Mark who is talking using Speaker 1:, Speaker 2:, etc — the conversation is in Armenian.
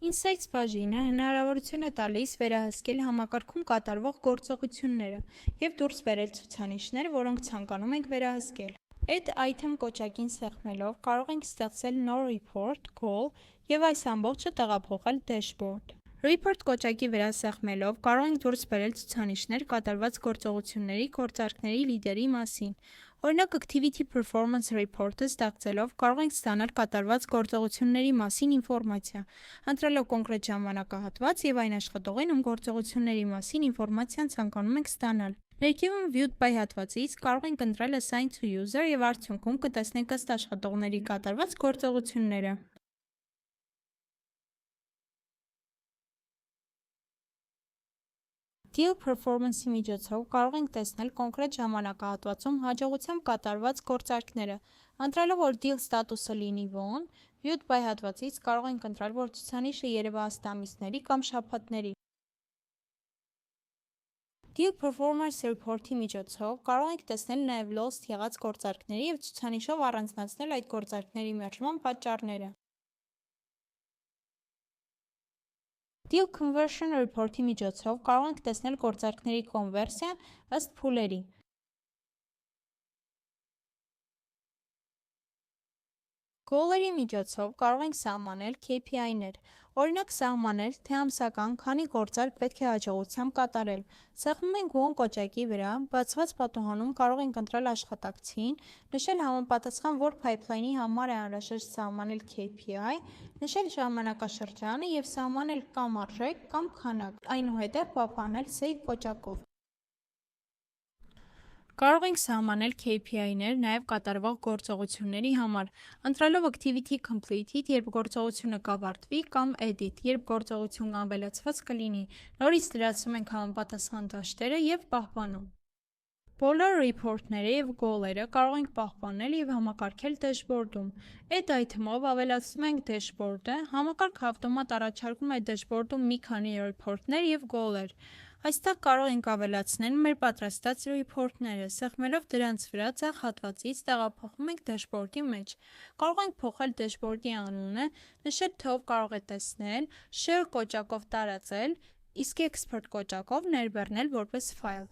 Speaker 1: Insights բաժինը հնարավորություն է տալիս վերահսկել համակարգում կատարվող գործողությունները և դուրս բերել ցուցանիշներ, որոնք ցանկանում ենք վերահսկել։ Add item կոճակին սեղմելով կարող ենք ստեղծել նոր report, goal և այս ամբողջը տեղափոխել dashboard։ Report կոճակի վրա սեղմելով կարող ենք դուրս բերել ցուցանիշներ կատարված գործողությունների գործարքների լիդերի մասին։ Օրինակ Activity Performance Report-ը ստեղծելով կարող ենք ստանալ կատարված գործողությունների մասին ինֆորմացիա, ընտրելով կոնկրետ ժամանակահատված և այն աշխատողին, ում գործողությունների մասին ինֆորմացիան ցանկանում ենք ստանալ։ Ներքևում Viewed by հատվածից կարող ենք ընտրել Assign to User և արդյունքում կտեսնենք ըստ աշխատողների կատարված գործողությունները։ Deal Performance-ի միջոցով կարող ենք տեսնել կոնկրետ ժամանակահատվածում հաջողությամբ կատարված գործարքները։ Ընտրելով, որ Deal ստատուսը լինի Won, Viewed by հատվածից կարող ենք ընտրել, որ ցուցանիշը երևա ըստ ամիսների կամ շաբաթների։ Deal Performance Report-ի միջոցով կարող ենք տեսնել նաև lost եղած գործարքների և ցուցանիշով առանձնացնել այդ գործարքների մերժման պատճառները։ Deal Conversion Report-ի միջոցով կարող ենք տեսնել գործարքների կոնվերսիան ըստ փուլերի։ Goal-երի միջոցով կարող ենք սահմանել KPI-ներ, օրինակ սահմանել, թե ամսական քանի գործարք պետք է հաջողությամբ կատարել։ Սեղմում ենք Won կոճակի վրա, բացված պատուհանում կարող ենք ընտրել աշխատակցին, նշել համապատասխան որ pipeline-ի համար է անհրաժեշտ սահմանել KPI, նշել ժամանակաշրջանը և սահմանել կամ արժեք կամ քանակ, այնուհետև պահպանել Save կոճակով։ Կարող ենք սահմանել KPI-ներ նաև կատարվող գործողությունների համար, ընտրելով Activity Completed, երբ գործողությունը կավարտվի, կամ Edit, երբ գործողությունը ավելացված կլինի, նորից լրացնում ենք համապատասխան դաշտերը և պահպանում։ Բոլոր report-ները և goal-երը կարող ենք պահպանել և համակարգել dashboard-ում։ Add item-ով ավելացնում ենք dashboard-ը, համակարգը ավտոմատ առաջարկում է dashboard-ում մի քանի report-ներ և goal-եր։ Այստեղ կարող ենք ավելացնել մեր պատրաստած report-ները, սեղմելով դրանց վրա ձախ հատվածից տեղափոխում ենք dashboard-ի մեջ։ Կարող ենք փոխել dashboard-ի անունը, նշել թե ով կարող է տեսնել, Share կոճակով տարածել, իսկ Export կոճակով ներբեռնել որպես ֆայլ։